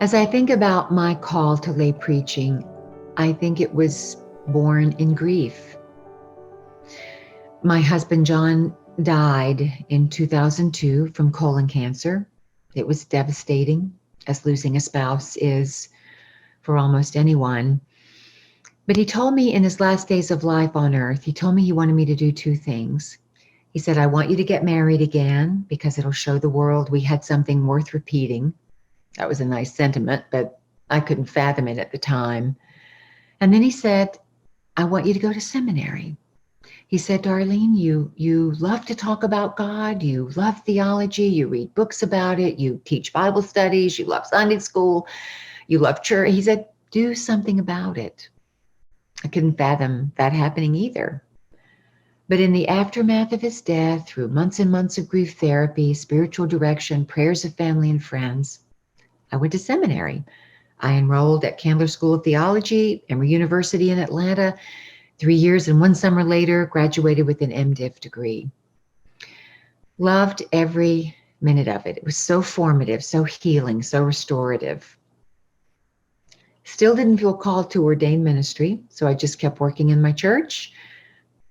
As I think about my call to lay preaching, I think it was born in grief. My husband, John, died in 2002 from colon cancer. It was devastating, as losing a spouse is for almost anyone. But he told me in his last days of life on earth, he told me he wanted me to do two things. He said, I want you to get married again because it'll show the world we had something worth repeating. That was a nice sentiment, but I couldn't fathom it at the time. And then he said, I want you to go to seminary. He said, Darlene, you love to talk about God, you love theology, you read books about it, you teach Bible studies, you love Sunday school, you love church. He said, do something about it. I couldn't fathom that happening either. But in the aftermath of his death, through months and months of grief therapy, spiritual direction, prayers of family and friends, I went to seminary. I enrolled at Candler School of Theology, Emory University in Atlanta. 3 years and 1 summer later, graduated with an MDiv degree. Loved every minute of it. It was so formative, so healing, so restorative. Still didn't feel called to ordained ministry, so I just kept working in my church,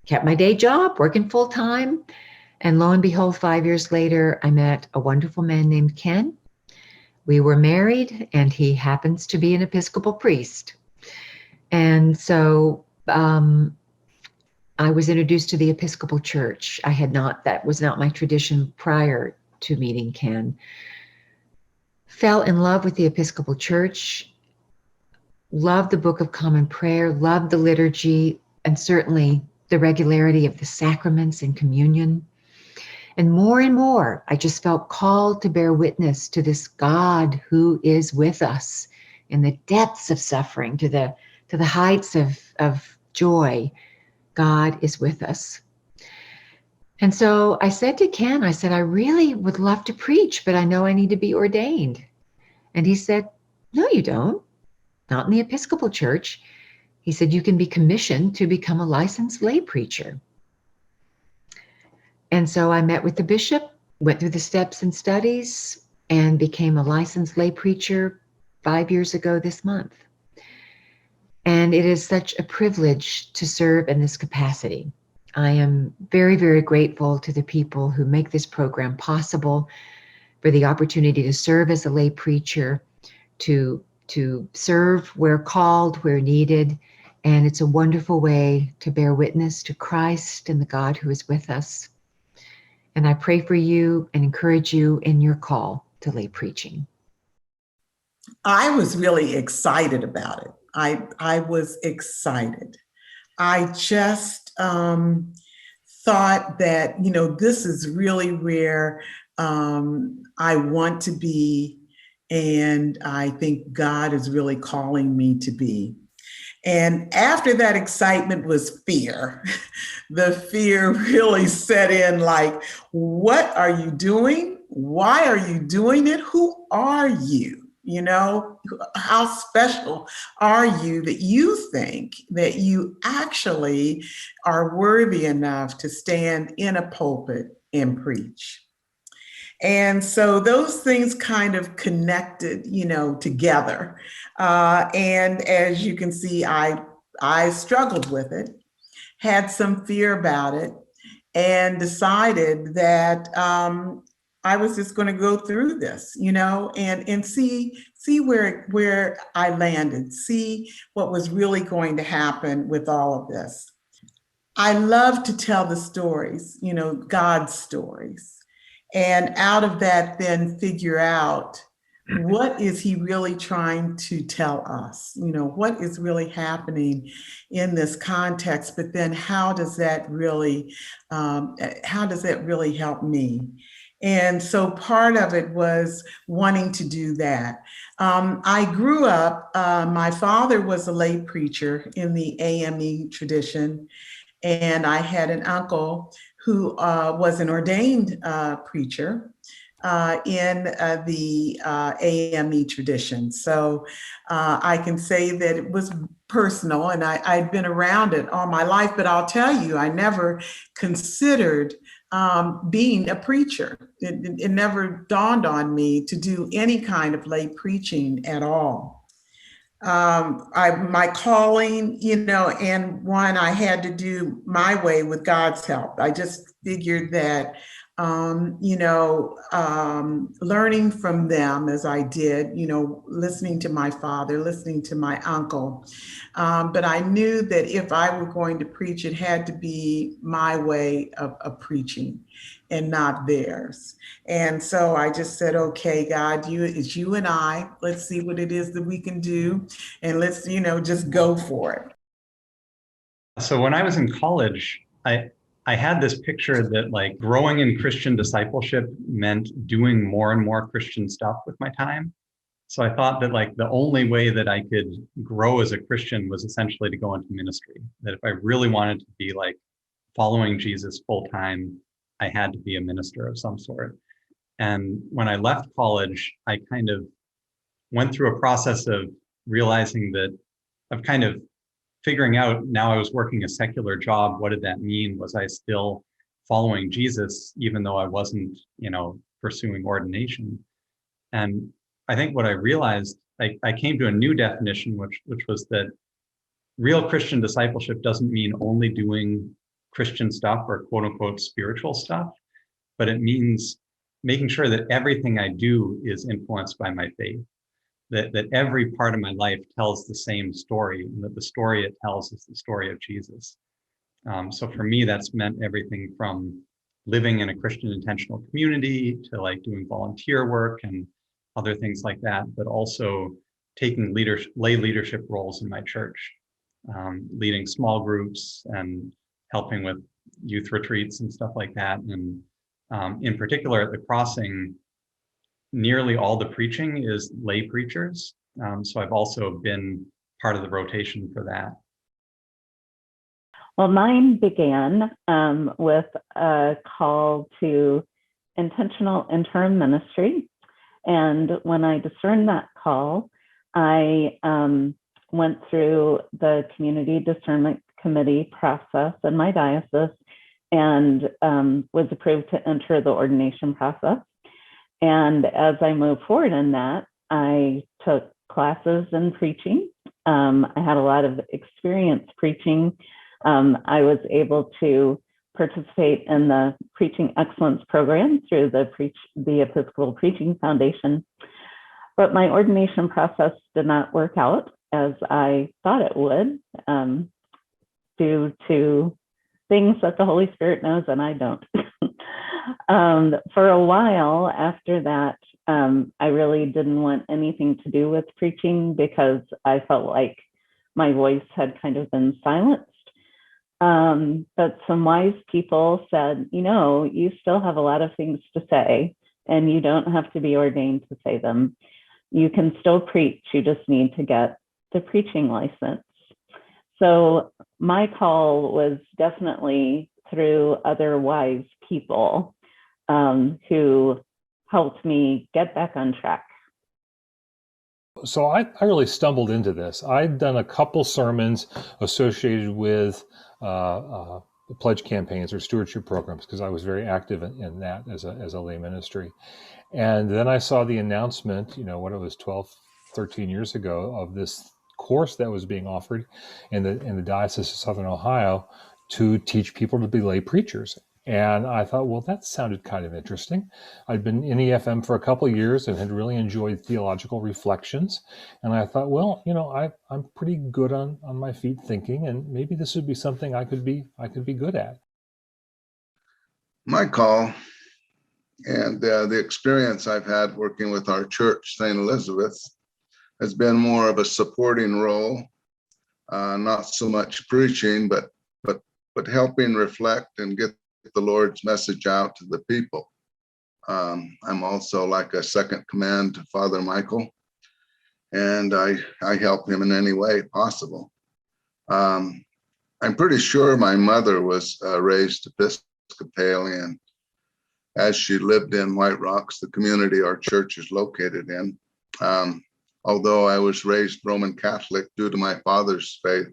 kept my day job, working full time. And lo and behold, 5 years later, I met a wonderful man named Ken. We were married, and he happens to be an Episcopal priest. And so I was introduced to the Episcopal Church. That was not my tradition prior to meeting Ken. Fell in love with the Episcopal Church, loved the Book of Common Prayer, loved the liturgy, and certainly the regularity of the sacraments and communion. And more, I just felt called to bear witness to this God who is with us in the depths of suffering, to the heights of joy. God is with us. And so I said to Ken, I said, I really would love to preach, but I know I need to be ordained. And he said, no, you don't. Not in the Episcopal Church. He said, you can be commissioned to become a licensed lay preacher. And so I met with the bishop, went through the steps and studies, and became a licensed lay preacher 5 years ago this month. And it is such a privilege to serve in this capacity. I am very, very grateful to the people who make this program possible, for the opportunity to serve as a lay preacher, to serve where called, where needed. And it's a wonderful way to bear witness to Christ and the God who is with us. And I pray for you and encourage you in your call to lay preaching. I was really excited about it. I was excited. I just thought that, this is really where I want to be, and I think God is really calling me to be. And after that excitement was fear. The fear really set in, like, what are you doing? Why are you doing it? Who are you? How special are you that you think that you actually are worthy enough to stand in a pulpit and preach? And so those things kind of connected, together. And as you can see, I struggled with it, had some fear about it, and decided that I was just going to go through this, and see where I landed, see what was really going to happen with all of this. I love to tell the stories, God's stories. And out of that, then figure out, what is he really trying to tell us? What is really happening in this context? But then how does that really help me? And so part of it was wanting to do that. I grew up, my father was a lay preacher in the AME tradition, and I had an uncle who was an ordained preacher in the AME tradition. So I can say that it was personal, and I'd been around it all my life, but I'll tell you, I never considered being a preacher. It never dawned on me to do any kind of lay preaching at all. My calling, and one I had to do my way with God's help. I just figured that, learning from them as I did, listening to my father, listening to my uncle. But I knew that if I were going to preach, it had to be my way of preaching and not theirs. And so I just said, okay, God, it's you and I. Let's see what it is that we can do. And let's, just go for it. So when I was in college, I had this picture that like growing in Christian discipleship meant doing more and more Christian stuff with my time. So I thought that like the only way that I could grow as a Christian was essentially to go into ministry. That if I really wanted to be like following Jesus full time, I had to be a minister of some sort. And when I left college, I kind of went through a process of realizing that of kind of figuring out, now I was working a secular job. What did that mean? Was I still following Jesus, even though I wasn't, pursuing ordination? And I think what I realized, I came to a new definition, which was that real Christian discipleship doesn't mean only doing Christian stuff or quote unquote spiritual stuff, but it means making sure that everything I do is influenced by my faith. That every part of my life tells the same story, and that the story it tells is the story of Jesus. So for me, that's meant everything from living in a Christian intentional community to like doing volunteer work and other things like that, but also taking lay leadership roles in my church, leading small groups and helping with youth retreats and stuff like that. And in particular at the Crossing, nearly all the preaching is lay preachers. So I've also been part of the rotation for that. Well, mine began with a call to intentional interim ministry. And when I discerned that call, I went through the community discernment committee process in my diocese and was approved to enter the ordination process. And as I moved forward in that, I took classes in preaching. I had a lot of experience preaching. I was able to participate in the Preaching Excellence Program through the Episcopal Preaching Foundation. But my ordination process did not work out as I thought it would, due to things that the Holy Spirit knows and I don't. For a while after that, I really didn't want anything to do with preaching because I felt like my voice had kind of been silenced. But some wise people said, you still have a lot of things to say and you don't have to be ordained to say them. You can still preach, you just need to get the preaching license. So my call was definitely through other wise people who helped me get back on track. So I really stumbled into this. I'd done a couple sermons associated with pledge campaigns or stewardship programs because I was very active in that as a lay ministry. And then I saw the announcement, what it was 12, 13 years ago, of this course that was being offered in the Diocese of Southern Ohio to teach people to be lay preachers. And I thought, well, that sounded kind of interesting. I'd been in EFM for a couple of years and had really enjoyed theological reflections. And I thought, well, I'm pretty good on my feet thinking, and maybe this would be something I could be good at. My call and the experience I've had working with our church, St. Elizabeth, has been more of a supporting role, not so much preaching, but helping reflect and get the Lord's message out to the people. I'm also like a second command to Father Michael, and I help him in any way possible. I'm pretty sure my mother was raised Episcopalian, as she lived in White Rocks, the community our church is located in. Although I was raised Roman Catholic due to my father's faith,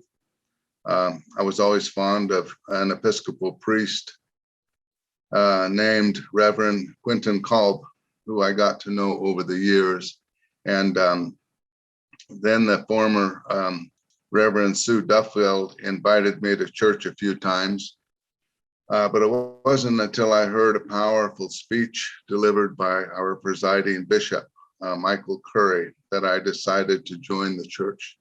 I was always fond of an Episcopal priest named Reverend Quentin Kolb, who I got to know over the years. And then the former Reverend Sue Duffield invited me to church a few times. But it wasn't until I heard a powerful speech delivered by our presiding bishop, Michael Curry, that I decided to join the church.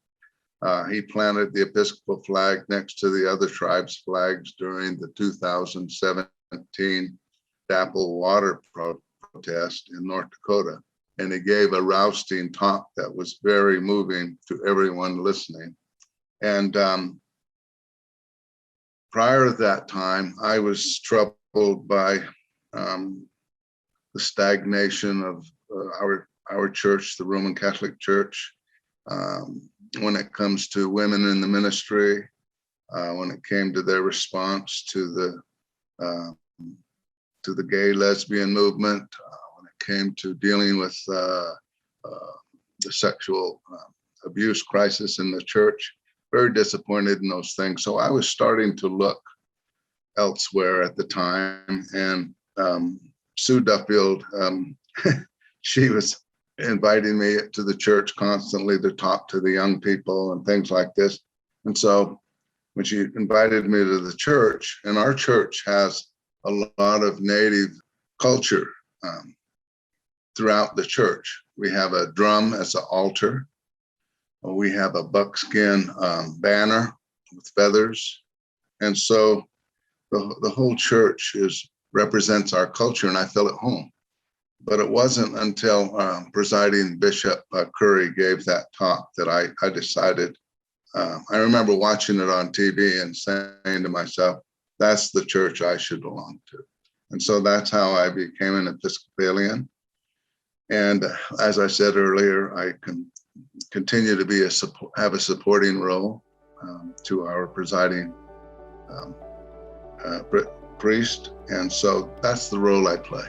He planted the Episcopal flag next to the other tribes' flags during the 2017 Dapple water protest in North Dakota. And he gave a rousing talk that was very moving to everyone listening. And prior to that time, I was troubled by the stagnation of our church, the Roman Catholic Church, when it comes to women in the ministry, when it came to their response to the gay lesbian movement, when it came to dealing with the sexual abuse crisis in the church. Very disappointed in those things. So I was starting to look elsewhere at the time, and Sue Duffield, she was inviting me to the church constantly to talk to the young people and things like this. And so when she invited me to the church, and our church has a lot of Native culture throughout the church. We have a drum as an altar. We have a buckskin banner with feathers. And so the whole church represents our culture, and I feel at home. But it wasn't until presiding Bishop Curry gave that talk that I decided. I remember watching it on TV and saying to myself, that's the church I should belong to. And so that's how I became an Episcopalian. And as I said earlier, I can continue to have a supporting role to our presiding priest. And so that's the role I play.